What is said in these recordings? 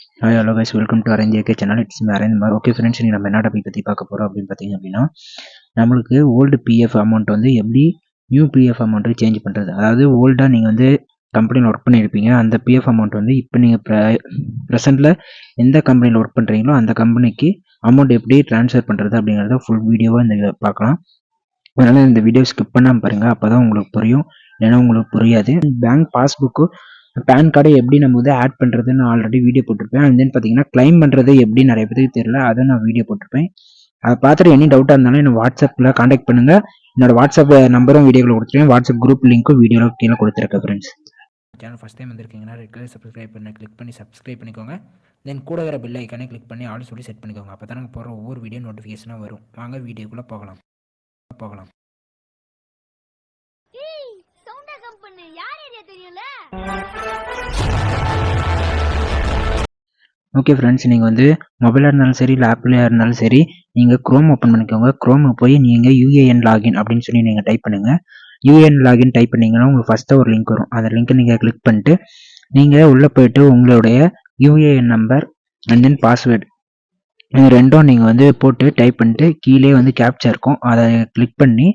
Hi hello guys, welcome to arrange AK channel. It's me arrange. Okay friends, நீங்கள் நம்ம என்ன topic பற்றி பார்க்க போகிறோம் அப்படின்னு பார்த்தீங்க அப்படின்னா, நம்மளுக்கு ஓல்டு பிஎஃப் அமௌண்ட் வந்து எப்படி நியூ பிஎஃப் அமௌண்ட்டுக்கு சேஞ்ச் பண்ணுறது. அதாவது ஓல்டாக நீங்கள் வந்து கம்பெனியில் ஒர்க் பண்ணியிருப்பீங்க, அந்த பிஎஃப் அமௌண்ட் வந்து இப்போ நீங்கள் ப்ரெசென்ட்டில் எந்த கம்பெனியில் ஒர்க் பண்ணுறீங்களோ அந்த கம்பெனிக்கு அமௌண்ட் எப்படி ட்ரான்ஸ்ஃபர் பண்ணுறது அப்படிங்கிறத ஃபுல் வீடியோவாக இந்த பார்க்கலாம். அதனால் இந்த வீடியோ ஸ்கிப் பண்ணாமல் பாருங்கள், அப்போ தான் உங்களுக்கு புரியும், இல்லைன்னா உங்களுக்கு புரியாது. பேங்க் பாஸ்புக்கு பேன் கார்டை எப்படி நம்ம வந்து ஆட் பண்ணுறதுன்னு ஆல்ரெடி வீடியோ போட்டிருப்பேன். அண்ட் தென் பார்த்தீங்கன்னா கிளைம் பண்ணுறது எப்படி நிறைய பேருக்கு தெரியல, அதை நான் வீடியோ போட்டிருப்பேன். அதை பார்த்துட்டு எனி டவுட்டாக இருந்தாலும் என்ன வாட்ஸ்அப்பில் காண்டாக்ட் பண்ணுங்கள். என்னோட வாட்ஸ்அப் நம்பரும் வீடியோவில் கொடுத்துருக்கேன், வாட்ஸ்அப் குரூப் லிங்க்கும் வீடியோவில் கீழே கொடுத்துருக்கேன் ஃப்ரெண்ட்ஸ். சேனல் ஃபஸ்ட் டைம் வந்திருக்கீங்கன்னா ரெட் கலர் சப்ஸ்கிரைப் பண்ணி கிளிக் பண்ணி சப்ஸ்கிரைப் பண்ணிக்கோங்க. தென் கூட வர பெல் ஐக்கானே கிளிக் பண்ணி ஆல் சொல்லி செட் பண்ணிக்கோங்க. அப்போ தான் நாங்கள் போகிற ஒவ்வொரு வீடியோ நோட்டிஃபிகேஷனாக வரும். வாங்க வீடியோக்குள்ளே போகலாம். ஓகே ஃப்ரெண்ட்ஸ், நீங்கள் வந்து மொபைலாக இருந்தாலும் சரி இல்லை ஆப்பிளாக இருந்தாலும் சரி, நீங்கள் க்ரோம் ஓப்பன் பண்ணிக்கோங்க. க்ரோமுக்கு போய் நீங்கள் யூஏஎன் லாகின் அப்படின்னு சொல்லி நீங்கள் டைப் பண்ணுங்கள். யூஏஎன் லாகின் டைப் பண்ணிங்கன்னா உங்களுக்கு ஃபஸ்ட்டாக ஒரு லிங்க் வரும். அந்த லிங்க்கை நீங்கள் கிளிக் பண்ணிட்டு நீங்கள் உள்ளே போய்ட்டு உங்களுடைய UAN number and then password இது ரெண்டும் நீங்கள் வந்து போட்டு டைப் பண்ணிட்டு கீழே வந்து கேப்சா இருக்கும், அதை கிளிக் பண்ணி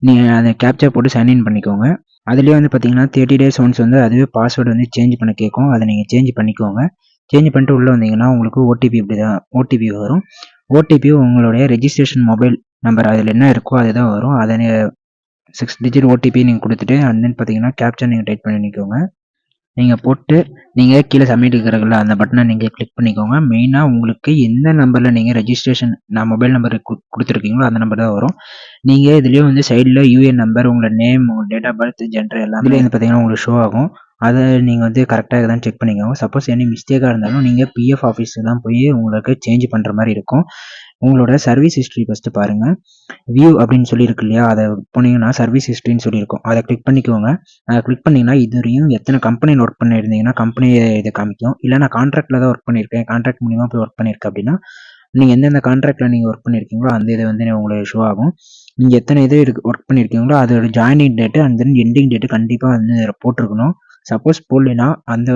நீங்கள் அந்த கேப்சா போட்டு சைன்இன் பண்ணிக்கோங்க. அதுலேயே வந்து பார்த்தீங்கன்னா 30 days ஒன்ஸ் வந்து அதுவே பாஸ்வேர்டு வந்து சேஞ்ச் பண்ண கேட்கும். அதை நீங்கள் சேஞ்ச் பண்ணிக்கோங்க. சேஞ்ச் பண்ணிட்டு உள்ளே வந்தீங்கன்னா உங்களுக்கு ஓடிபி இப்படி தான் ஓடிபி வரும். ஓடிபி உங்களுடைய ரெஜிஸ்ட்ரேஷன் மொபைல் நம்பர் அதில் என்ன இருக்கோ அதுதான் வரும். அதை 6 digit ஓடிபி நீங்கள் கொடுத்துட்டு அண்ட் தென் பார்த்தீங்கன்னா கேப்சா நீங்கள் டைப் பண்ணிக்கோங்க. நீங்கள் போட்டு நீங்கள் கீழே சப்மிட் இருக்கிறதுல அந்த பட்டனை நீங்கள் கிளிக் பண்ணிக்கோங்க. மெயினாக உங்களுக்கு எந்த நம்பரில் நீங்கள் ரெஜிஸ்ட்ரேஷன் மொபைல் நம்பர் கொடுத்துருக்கீங்களோ அந்த நம்பர் தான் வரும். நீங்கள் இதுலேயே வந்து சைடில் யூஏஎன் நம்பர், உங்களோட நேம், உங்கள் டேட் ஆஃப் பர்த், ஜெண்டர் எல்லாமே வந்து பார்த்தீங்கன்னா உங்களுக்கு ஷோ ஆகும். அதை நீங்கள் வந்து கரெக்டாக தான் செக் பண்ணிக்கோங்க. சப்போஸ் எனி மிஸ்டேக்காக இருந்தாலும் நீங்கள் பிஎஃப் ஆஃபீஸுக்கு தான் போய் உங்களுக்கு சேஞ்ச் பண்ணுற மாதிரி இருக்கும். உங்களோட சர்வீஸ் ஹிஸ்ட்ரி ஃபஸ்ட்டு பாருங்கள். வியூ அப்படின்னு சொல்லி இருக்கு இல்லையா, அதை போனீங்கன்னா சர்வீஸ் ஹிஸ்ட்ரின்னு சொல்லியிருக்கும், அதை கிளிக் பண்ணிக்கோங்க. அதை கிளிக் பண்ணிங்கன்னா இது வரையும் எத்தனை கம்பெனியில் ஒர்க் பண்ணியிருந்தீங்கன்னா கம்பெனியை இதை காமிக்கும். இல்லை நான் கான்ட்ராக்டில் தான் ஒர்க் பண்ணியிருக்கேன், கான்ட்ராக்ட் மூலிமா போய் ஒர்க் பண்ணியிருக்கேன் அப்படின்னா நீங்கள் எந்தெந்த கான்ட்ராக்டில் நீங்கள் ஒர்க் பண்ணியிருக்கீங்களோ அந்த இதை வந்து உங்களுக்கு ஷோ ஆகும். நீங்கள் எத்தனை இது ஒர்க் பண்ணியிருக்கீங்களோ அதோட joining date and then ending date கண்டிப்பாக வந்து போட்டிருக்கணும். சப்போஸ் போடலைன்னா அந்த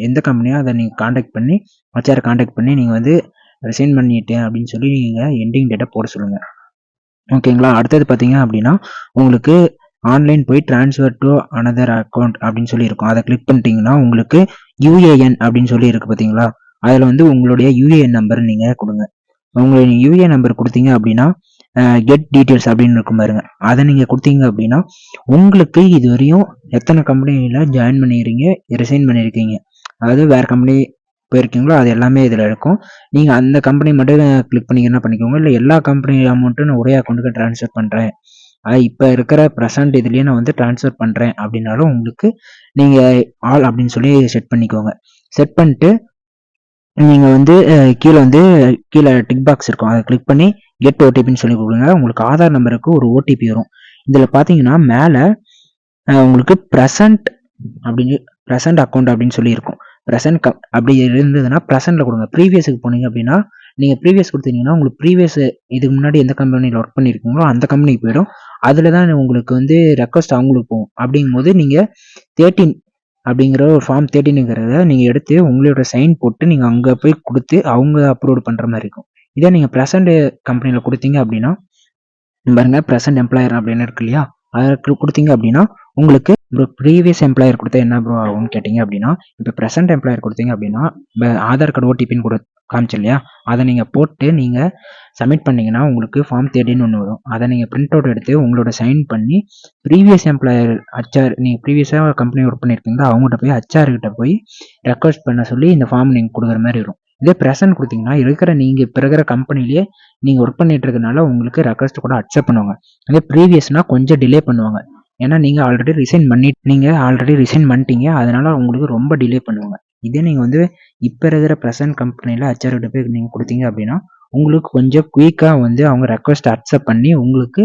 எந்த கம்பெனியோ அதை நீங்கள் காண்டாக்ட் பண்ணி ஹெச்ஆர் காண்டாக்ட் பண்ணி நீங்கள் வந்து ரிசைன் பண்ணிட்டேன் அப்படின்னு சொல்லி நீங்கள் எண்டிங் டேட்டை போட சொல்லுங்கள். ஓகேங்களா. அடுத்தது பார்த்தீங்க அப்படின்னா உங்களுக்கு ஆன்லைன் போய் ட்ரான்ஸ்ஃபர் டு அனதர் அக்கௌண்ட் அப்படின்னு சொல்லி இருக்கும். அதை கிளிக் பண்ணிட்டீங்கன்னா உங்களுக்கு யூஏஎன் அப்படின்னு சொல்லி இருக்குது பார்த்தீங்களா, அதில் வந்து உங்களுடைய யூஏஎன் நம்பர் நீங்கள் கொடுங்க. உங்களுடைய யூஏஎன் நம்பர் கொடுத்தீங்க அப்படின்னா கெட் டீட்டெயில்ஸ் அப்படின்னு இருக்கும் பாருங்க, அதை நீங்கள் கொடுத்தீங்க அப்படின்னா உங்களுக்கு இது வரையும் எத்தனை கம்பெனியில் ஜாயின் பண்ணிக்கிறீங்க, ரிசைன் பண்ணியிருக்கீங்க, அதாவது வேறு கம்பெனி போயிருக்கீங்களோ அது எல்லாமே இதில் இருக்கும். நீங்கள் அந்த கம்பெனி மட்டும் கிளிக் பண்ணிங்கன்னா பண்ணிக்கோங்க. இல்லை எல்லா கம்பெனி அமௌண்ட்டும் நான் ஒரே அக்கௌண்ட்டுக்கு ட்ரான்ஸ்ஃபர் பண்ணுறேன், இப்போ இருக்கிற ப்ரெசன்ட் இதுலேயே நான் வந்து ட்ரான்ஸ்ஃபர் பண்ணுறேன் அப்படின்னாலும் உங்களுக்கு நீங்கள் ஆல் அப்படின்னு சொல்லி செட் பண்ணிக்கோங்க. செட் பண்ணிட்டு நீங்கள் வந்து கீழே டிக் பாக்ஸ் இருக்கும், அதை கிளிக் பண்ணி கெட் ஓடிபின்னு சொல்லி கொடுங்க. உங்களுக்கு ஆதார் நம்பருக்கு ஒரு ஓடிபி வரும். இதில் பார்த்தீங்கன்னா மேலே உங்களுக்கு ப்ரெசன்ட் அக்கௌண்ட் அப்படின்னு சொல்லி இருக்கும். ப்ரெசன்ட் அப்படி இருந்ததுன்னா ப்ரெசென்ட்டில் கொடுங்க. ப்ரீவியஸுக்கு போனீங்க அப்படின்னா நீங்கள் ப்ரீவியஸ் கொடுத்தீங்கன்னா உங்களுக்கு ப்ரீவியஸ் இதுக்கு முன்னாடி எந்த கம்பெனியில் ஒர்க் பண்ணியிருக்கீங்களோ அந்த கம்பெனிக்கு போயிடும். அதில் தான் உங்களுக்கு வந்து ரெக்வஸ்ட் அவங்களுக்கு போகும். அப்படிங்கும்போது நீங்கள் 13 அப்படிங்கிற ஒரு ஃபார்ம் 13ங்கிறத நீங்கள் எடுத்து உங்களோட சைன் போட்டு நீங்கள் அங்கே போய் கொடுத்து அவங்க அப்ரூவ் பண்ணுற மாதிரி இருக்கும். இதே நீங்கள் ப்ரெசன்ட் கம்பெனியில் கொடுத்தீங்க அப்படின்னா பாருங்க, ப்ரெசன்ட் எம்ப்ளாயர் அப்படின்னு இருக்கு இல்லையா, அதை கொடுத்தீங்க அப்படின்னா உங்களுக்கு ப்ரீவியஸ் எம்ப்ளாயர் கொடுத்தா என்ன ப்ரோ ஆகும்னு கேட்டிங்க அப்படின்னா, இப்போ ப்ரெசன்ட் எம்ப்ளாயர் கொடுத்தீங்க அப்படின்னா ஆதார் கார்டு ஓடிபின்னு காமிச்சு இல்லையா, அதை நீங்கள் போட்டு நீங்கள் சப்மிட் பண்ணிங்கன்னா உங்களுக்கு ஃபார்ம் 13 ஒன்று வரும். அதை நீங்கள் பிரிண்ட் அவுட் எடுத்து உங்களோட சைன் பண்ணி ப்ரீவியஸ் எம்ப்ளாயர் ஹெச்ஆர், நீங்கள் ப்ரீவியஸாக கம்பெனி ஒர்க் பண்ணியிருக்கீங்களா அவங்ககிட்ட போய் ஹெச்ஆர்கிட்ட போய் ரெக்வஸ்ட் பண்ண சொல்லி இந்த ஃபார்ம் நீங்கள் கொடுக்குற மாதிரி வரும். இதே ப்ரெசன்ட் கொடுத்தீங்கன்னா நீங்கள் இப்போ இருக்கிற கம்பெனிலேயே நீங்கள் ஒர்க் பண்ணிட்டு இருக்கனால உங்களுக்கு ரெக்வஸ்ட் கூட அக்செப்ட் பண்ணுவாங்க. அதே ப்ரீவியஸ்னால் கொஞ்சம் டிலே பண்ணுவாங்க, ஏன்னா நீங்கள் ஆல்ரெடி ரிசைன் பண்ணிட்டீங்க, அதனால உங்களுக்கு ரொம்ப டிலே பண்ணுவாங்க. இதே நீங்கள் வந்து இப்போ இருக்கிற ப்ரெசன்ட் கம்பெனியில் ஹெச்ஆர்கிட்ட போய் நீங்கள் கொடுத்தீங்க அப்படின்னா உங்களுக்கு கொஞ்சம் குயிக்காக வந்து அவங்க ரெக்வஸ்ட் அக்செப்ட் பண்ணி உங்களுக்கு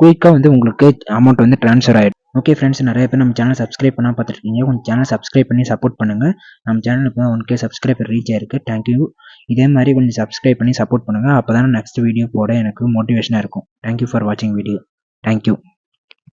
குயிக்காக வந்து உங்களுக்கு அமௌண்ட் வந்து ட்ரான்ஸ்ஃபர் ஆகிடும். ஓகே ஃப்ரெண்ட்ஸ், நிறைய பேர் நம்ம சேனல் சப்ஸ்கிரைப் பண்ணால் பார்த்துருக்கீங்க. கொஞ்சம் சேனல் சப்ஸ்கிரைப் பண்ணி சப்போர்ட் பண்ணுங்கள். நம்ம சேனல் இப்போ 1K சப்ஸ்கிரைபர் ரீச் ஆயிருக்கு. தேங்க்யூ. இதே மாதிரி கொஞ்சம் சப்ஸ்கிரைப் பண்ணி சப்போர்ட் பண்ணுங்கள். அப்போ தான் நெக்ஸ்ட் வீடியோ போட எனக்கு மோட்டிவேஷனாக இருக்கும். தேங்க்யூ ஃபார் வாட்சிங் வீடியோ. தேங்க்யூ.